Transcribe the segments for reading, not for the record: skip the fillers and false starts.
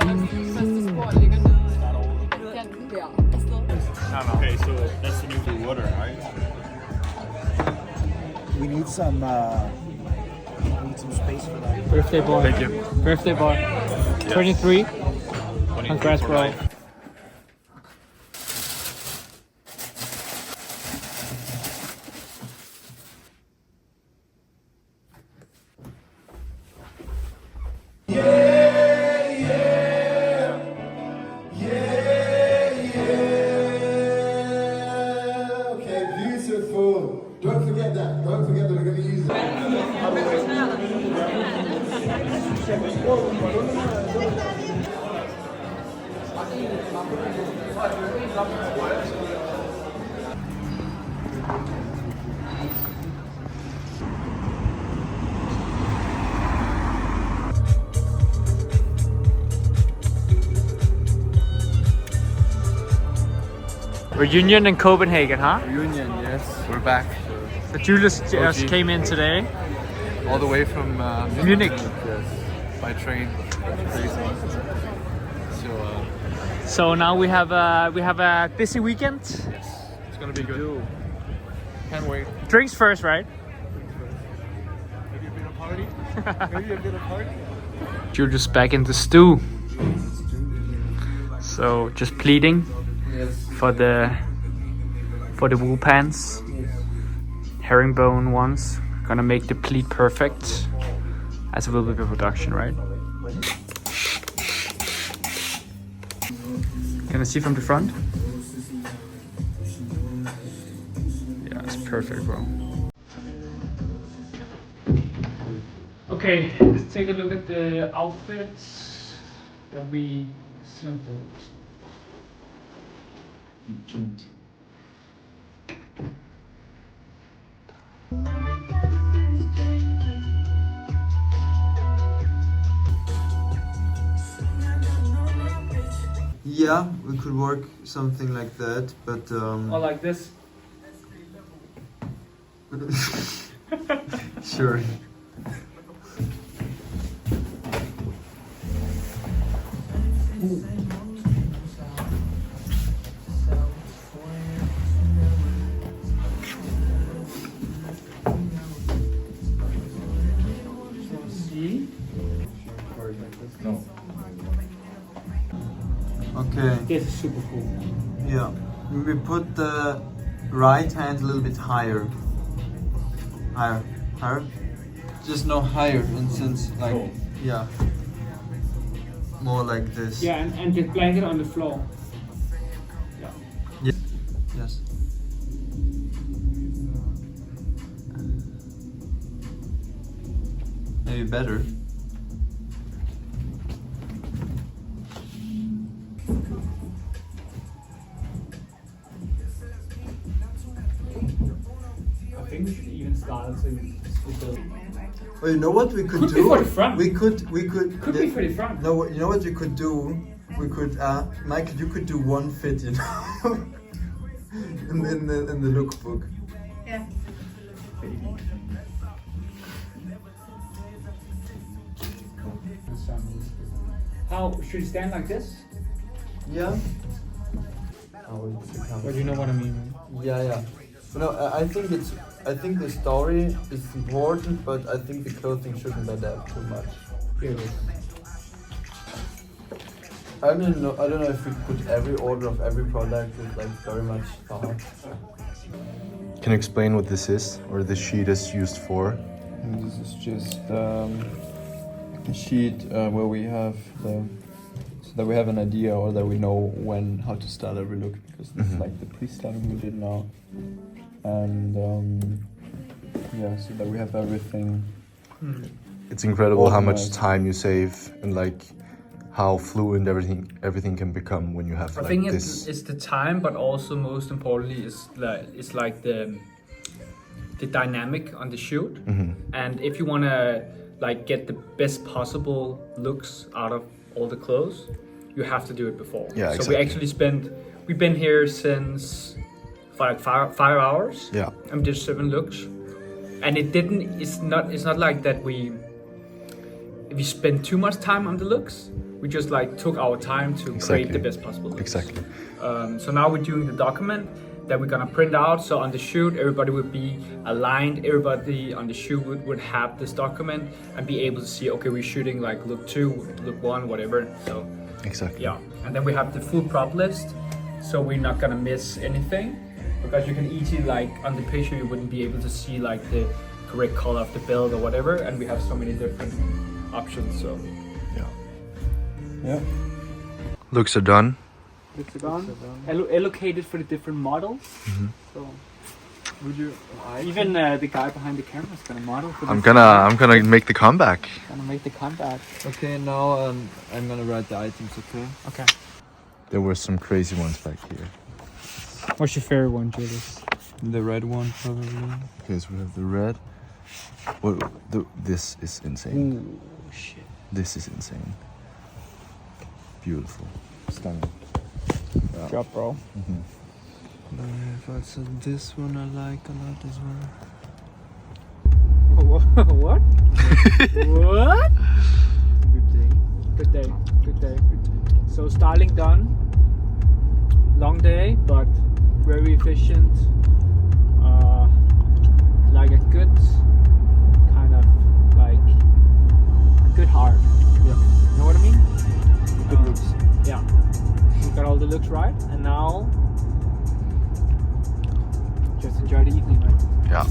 Okay, so that's the new water, right? We need some space for that. Birthday boy. Thank you. Birthday boy. 23. Congrats, bro. Okay, beautiful. Don't forget that. Don't forget that we're going to use it. Reunion in Copenhagen, huh? Reunion, yes. We're back. So Julius just OG. came in today. All the way from Munich. Yes. By train. Crazy. So, So now we have a busy weekend. yes. It's gonna be good. Can't wait. Drinks first, right? Maybe a bit of party? Maybe a bit of party? Julius back in the stew. So just pleading Yes. for the wool pants. Herringbone ones. Gonna make the pleat perfect. As a little bit of production, right? Gonna see from the front? Yeah, it's perfect, bro. Okay, let's take a look at the outfits that we sampled. Yeah, we could work something like that, but Or like this. sure. See? Okay, This is super cool. yeah. We put the right hand a little bit higher. Higher. Just no higher, in sense like, yeah. More like this. Yeah, and the blanket on the floor. Yeah. Yes. Maybe better. I think we should even start so Well, you know what we could Could be do? for the front. We could. Could be for the front. No, you know what we could do? We could, Michael, you could do one fit, you know, in the lookbook. Yeah. How should it stand like this? Yeah. But you know what I mean, right? Yeah. No, I think the story is important, but I think the clothing shouldn't adapt too much. Here it is. I don't know if we put every order of every product with like very much thought. Can you explain what this is, or the sheet is used for? This is just a sheet where we have so that we have an idea, or that we know how to style every look, because this is like the pre-styling we did now, and yeah, so that we have everything. It's incredible how much Organized. time you save, and like how fluent everything can become when you have I like think this. it's the time, but also most importantly is like the dynamic on the shoot. And if you wanna like get the best possible looks out of all the clothes, you have to do it before. Yeah, So exactly. we actually we've been here since for like 5 hours. Yeah. And we did 7 looks, and it's not like that we spend too much time on the looks, We just like took our time to create the best possible looks. Exactly. So now we're doing the document that we're gonna print out. So on the shoot, everybody would be aligned. Everybody on the shoot would have this document and be able to see, okay, we're shooting like look 2, look 1, whatever. So Exactly. yeah, and then we have the full prop list. So we're not gonna miss anything, because you can easily, like on the picture, you wouldn't be able to see like the correct color of the belt or whatever. And we have so many different options. So Yeah. Looks are done. it's done. Allocated for the different models. So Would you? even the guy behind the camera is gonna model. For I'm gonna make the comeback. gonna make the comeback. Okay, now I'm gonna write the items. Okay. Okay. There were some crazy ones back here. What's your favorite one, Julius? The red one probably. Okay, so we have the red. This is insane. Ooh, shit. This is insane. Beautiful. Stunning. Good job, bro. So this one I like a lot as well. What? What? Good day. Good day. Good day. So styling done. Long day, but very efficient. Like a good kind of like a good heart. Yeah. You know what I mean? Good looks. Yeah. We got all the looks right, and now just enjoy the evening, right? Yeah.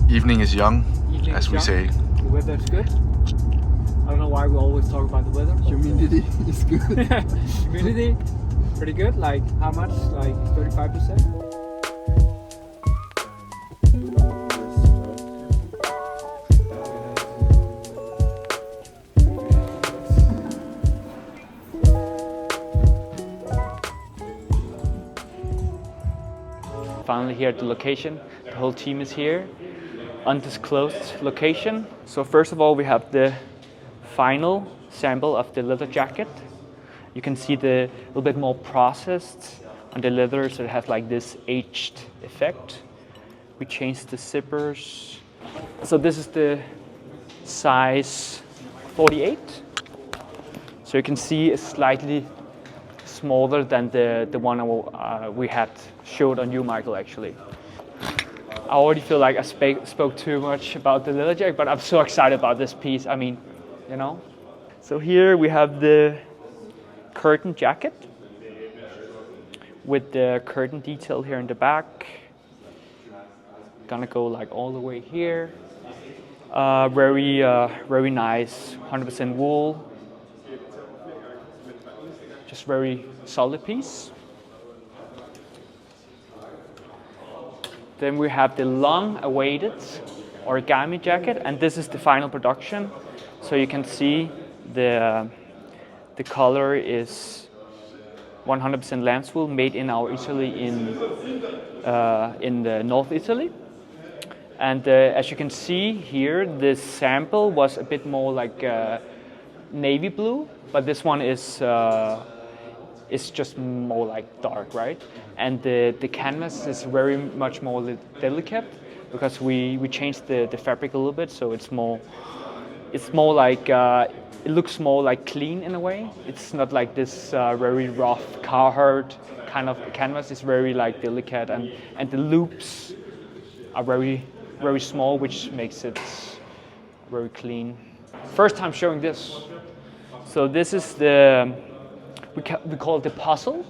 Evening is young, Evening as is we young. say. The weather's good. I don't know why we always talk about the weather. but, Humidity is good. Humidity, pretty good. Like how much? Like 35%. Finally here at the location. The whole team is here. Undisclosed location. So first of all, we have the final sample of the leather jacket. You can see the little bit more processed on the leather, so it has like this aged effect. We changed the zippers. So this is the size 48. So you can see it's slightly smaller than the one we had showed on you, Michael, actually. I already feel like I spoke too much about the leather jacket, but I'm so excited about this piece. I mean, you know. So here we have the curtain jacket with the curtain detail here in the back. Gonna go like all the way here. Very nice, 100% wool. Just very solid piece. Then we have the long-awaited origami jacket, and this is the final production. So you can see the color is 100% lamb's wool, made in our Italy in the North Italy. And as you can see here, this sample was a bit more like navy blue, but this one is just more like dark, right? And the canvas is very much more delicate because we changed the fabric a little bit, so it's more like it looks more like clean in a way. It's not like this very rough Carhartt kind of canvas. It's very like delicate, and the loops are very small, which makes it very clean. First time showing this. So this is we call it the puzzle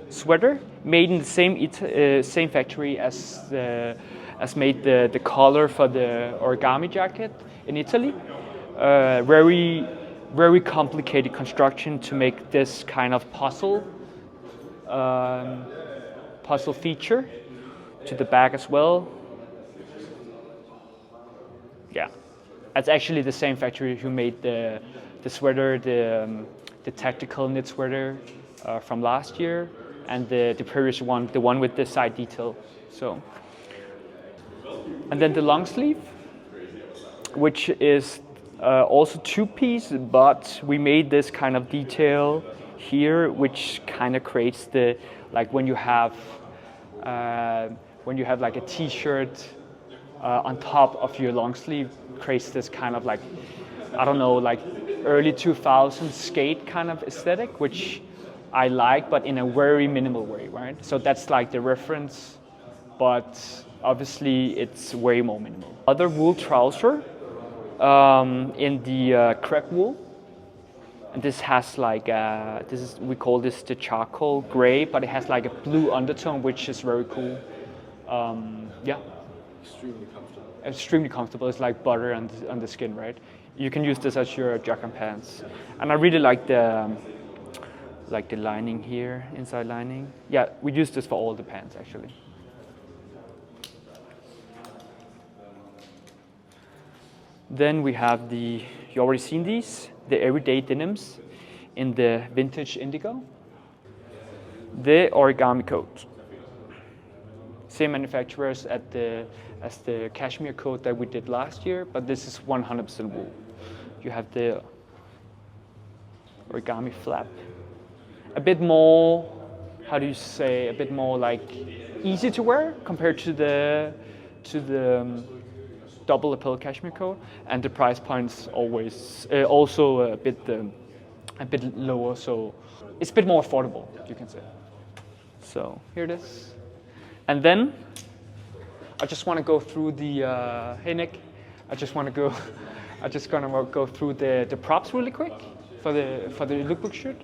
sweater, made in the same factory as made the collar for the origami jacket in Italy. Very complicated construction to make this kind of puzzle feature to the back as well. Yeah, it's actually the same factory who made the sweater, the tactical knit sweater from last year, and the previous one, the one with the side detail. So, and then the long sleeve, which is also two-piece, but we made this kind of detail here, which kind of creates the, like when you have like a t-shirt on top of your long sleeve, creates this kind of like I don't know, like early 2000s skate kind of aesthetic, which I like, but in a very minimal way, right? So that's like the reference, but obviously it's way more minimal. Other wool trouser in the crepe wool. And this has like we call this the charcoal gray, but it has like a blue undertone, which is very cool. Yeah. Extremely comfortable. Extremely comfortable. It's like butter on the skin, right? You can use this as your jogger pants. And I really like the lining here, inside lining. Yeah, we use this for all the pants actually. Then we have you already seen these, the everyday denims in the vintage indigo. The origami coat. Same manufacturers as the cashmere coat that we did last year, but this is 100% wool. You have the origami flap. A bit more, how do you say, a bit more like easy to wear compared to the double lapel cashmere coat, and the price point's always also a bit lower, so it's a bit more affordable, you can say. So here it is. And then I just want to go through the hey Nick, I just gonna go through the props really quick for the lookbook shoot.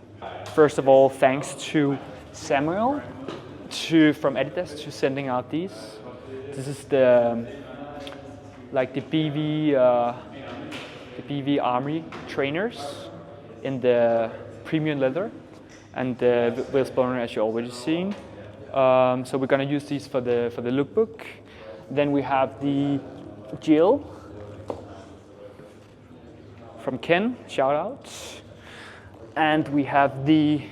First of all, thanks to Samuel from Adidas to sending out these. This is the BV Army trainers in the premium leather, and the whalebone as you already seen. So we're gonna use these for the lookbook. Then we have the Jill from Ken, shout out. And we have the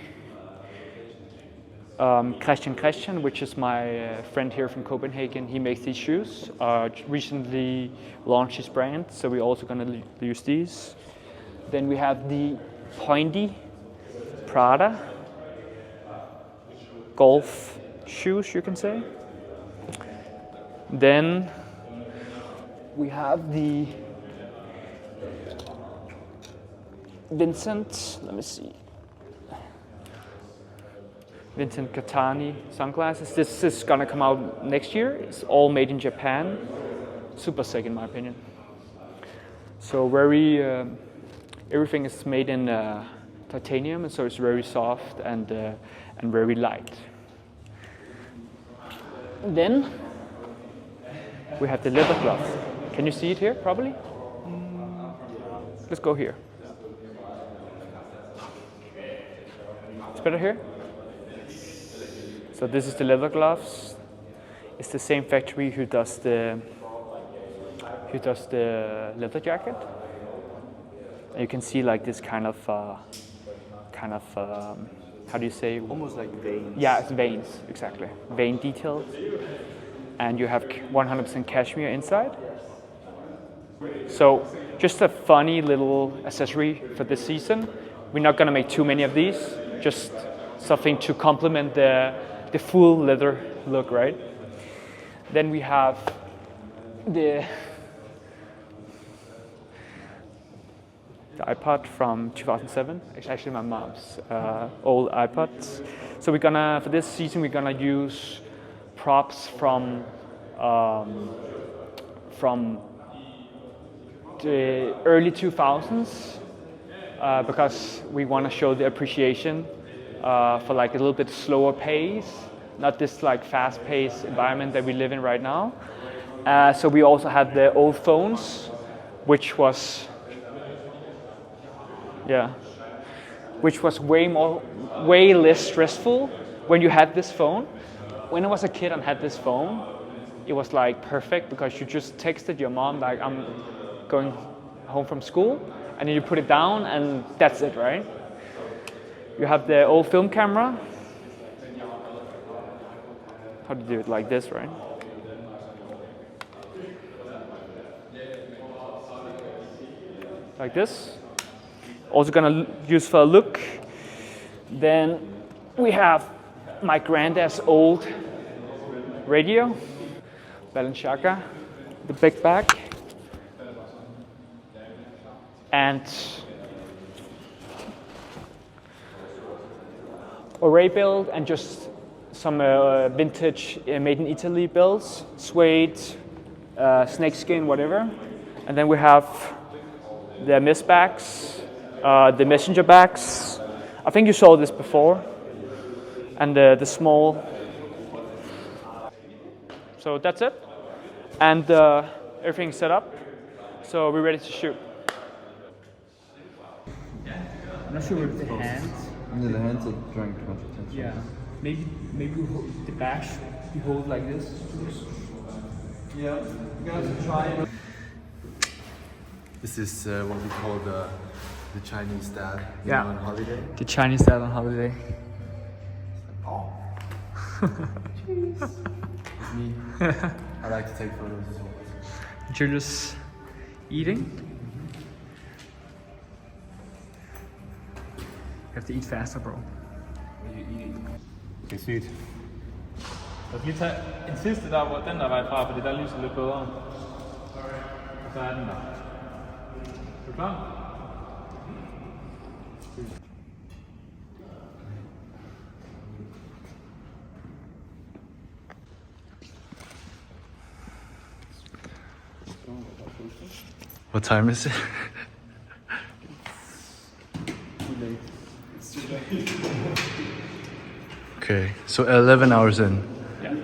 Christian, which is my friend here from Copenhagen. He makes these shoes, recently launched his brand, so we're also gonna use these. Then we have the Pointy Prada golf shoes, you can say. Then we have the Vincent, let me see. Vincent Katani sunglasses. This is gonna come out next year. It's all made in Japan. Super sick in my opinion. So everything is made in titanium, and so it's very soft and very light. Then we have the leather gloves. Can you see it here probably? Let's go here. It's better here? So this is the leather gloves. It's the same factory who does the leather jacket. And you can see like this kind of how do you say? Almost like veins. Yeah, it's veins, exactly. Vein details. And you have 100% cashmere inside. So just a funny little accessory for this season. We're not gonna make too many of these, just something to complement the full leather look, right? Then we have the iPod from 2007. It's actually my mom's old iPod. So for this season, we're gonna use props from the early 2000s because we want to show the appreciation for like a little bit slower pace, not this like fast-paced environment that we live in right now. So we also have the old phones, which was way less stressful when you had this phone. When I was a kid and had this phone, it was like perfect because you just texted your mom like, I'm going home from school, and then you put it down and that's it, right? You have the old film camera. How do you do it? Like this, right? Like this. Also gonna use for a look. Then we have my granddad's old radio, Balenciaga, the big bag. and array build, and just some vintage made in Italy builds, suede, snakeskin, whatever. And then we have the mist bags, the messenger bags. I think you saw this before. And the small. So that's it. And everything's set up. So we're ready to shoot. I'm not sure with the hands. Yeah, the hands are drawing too much attention. Yeah. Maybe we hold the back you hold like this. Yeah, you guys try it. This is what we call the Chinese dad Yeah. on holiday. The Chinese dad on holiday. It's me. I like to take photos as well. You're just eating. You have to eat faster, bro. Det er sygt. Jeg skal lige tage en sidste der, hvor den der vej fra, fordi der lyser lidt bedre. Og så er den der. Er du klar? What time is it? Okay, so 11 hours in. Yeah.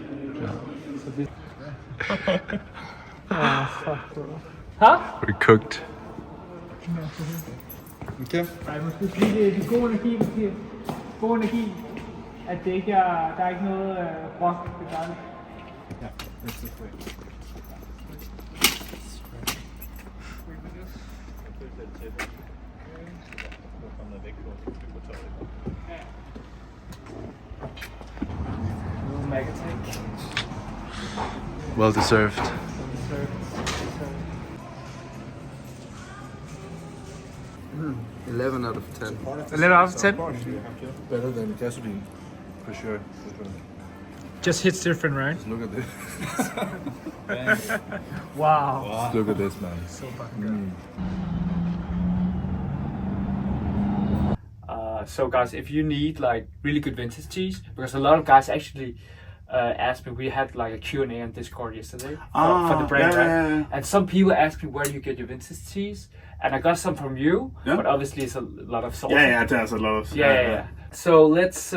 We're cooked. Okay. Nej, måske sige, det er god energi, måske. God energi. At det ikke er, der er ikke noget rock, det er dejligt. Ja, det er så Well deserved. 11 out of 10. 11 out of 10? Better than gasoline, for sure. Just hits different, right? Look at this. Wow. Look at this, man. So fucking good. So guys, if you need like really good vintage tees, because a lot of guys actually asked me, we had like a Q&A on Discord yesterday for the brand, right? And some people asked me, where do you get your vintage tees? And I got some from you, but obviously it's a lot of sourcing. Yeah, there's a lot of. Yeah. So let's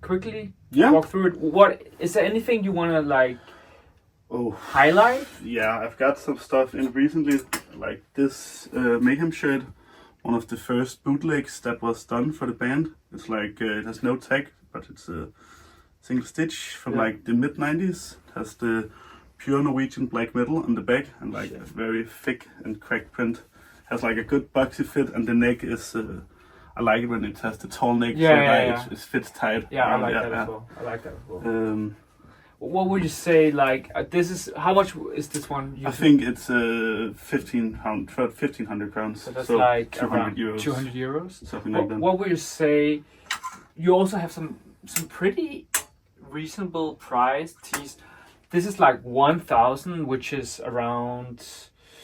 quickly walk through it. What is there anything you want to like highlight? Yeah, I've got some stuff in recently, like this Mayhem shirt, one of the first bootlegs that was done for the band. It's like it has no tag, but it's a single stitch from like the mid 90s. It has the pure Norwegian black metal on the back and like a very thick and cracked print. Has like a good boxy fit, and the neck is. I like it when it has the tall neck, it fits tight. Yeah, I like that as well. I like that as well. What would you say? Like this is how much is this one? I think it's 1,500 crowns. So that's like 200 euros. 200 euros. Something like that. What would you say? You also have some pretty reasonable price tees. This is like 1,000, which is around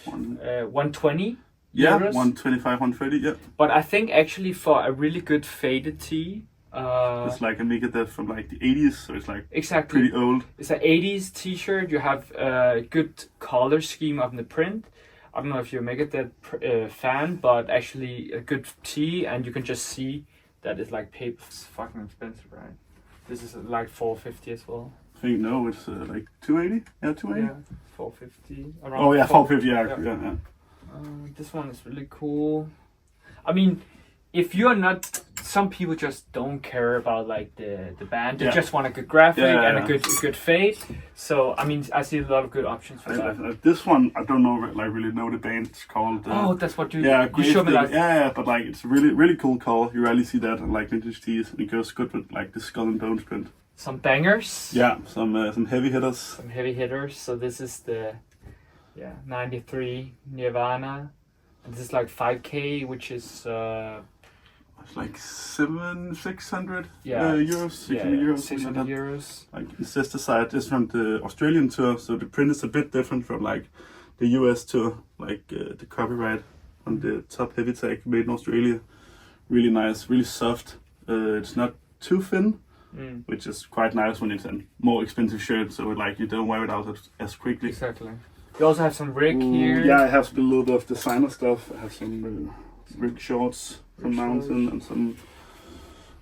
120. Yeah, euros. 125, 130. Yeah. But I think actually for a really good faded tee. It's like a Megadeth from like the 80s, so it's like exactly pretty old. It's an 80s t-shirt. You have a good color scheme on the print. I don't know if you're a Megadeth fan, but actually a good tee, and you can just see that it's like paper. It's fucking expensive, right? This is like 450 as well. I think no, it's like 280. Yeah, 280. Yeah, 450. Around Oh yeah, 450. Yeah. This one is really cool. I mean, if you're not, some people just don't care about like the band. They just want a good graphic and a good fade. So I mean, I see a lot of good options for that. This one, I don't know, like really know the band. It's called. That's what you. Yeah, you showed me like. Yeah, but like it's a really cool call. You rarely see that in like vintage tees. It goes good with like the Skull and Bones print. Some bangers. Yeah, some heavy hitters. Some heavy hitters. So this is the 93 Nirvana. And this is like 5K, which is. It's like 600 euros, 600 euros. Like the sister side is from the Australian tour, so the print is a bit different from like the US tour, like the copyright on the top heavy tag made in Australia. Really nice, really soft. It's not too thin, which is quite nice when it's a more expensive shirt, so like you don't wear it out as quickly. Exactly. You also have some rig here. Yeah, I have a little bit of designer stuff. I have some rig shorts from Mountain and some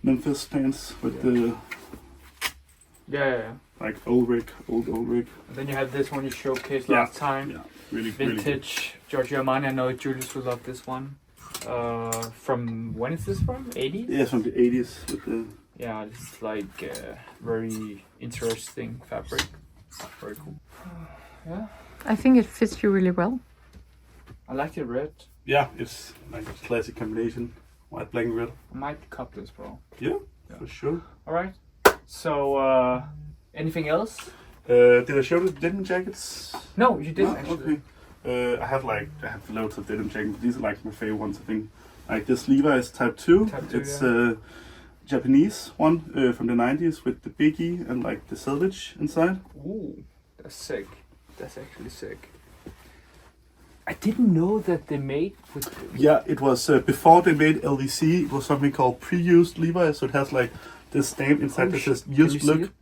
Memphis pants with the Yeah. like old rig. And then you have this one you showcased last time. Yeah, really Vintage Giorgio Armani. I know Julius will love this one. From when is this from? 80s? Yeah, from the 80s. With the Yeah, this is like very interesting fabric. Very cool. Yeah. I think it fits you really well. I like the red. yeah, it's like a classic combination, white, black, and red. I might cop this, bro. Yeah, for sure. Alright. So, anything else? Did I show the denim jackets? No, you didn't No? actually. Okay. I have loads of denim jackets. These are like my favorite ones, I think. Like this Levi's Type 2. Type 2, It's Japanese one from the 90s with the biggie and like the selvage inside. Ooh, that's sick. That's actually sick. I didn't know that they made with. Yeah, it was before they made LVC. It was something called pre-used Levi's, so it has like this stamp inside that says used Can you see look.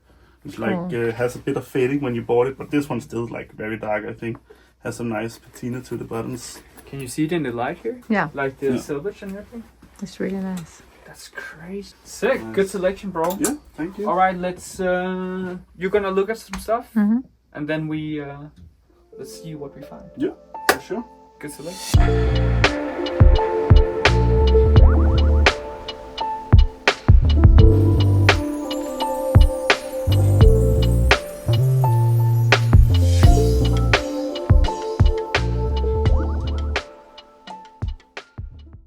It's like has a bit of fading when you bought it, but this one's still like very dark. I think has some nice patina to the buttons. Can you see it in the light here? Yeah, Like the selvage and everything. it's really nice. That's crazy. Sick. Nice. Good selection, bro. Yeah, thank you. All right, let's. You're gonna look at some stuff, and then we let's see what we find. Yeah, for sure. Good selection.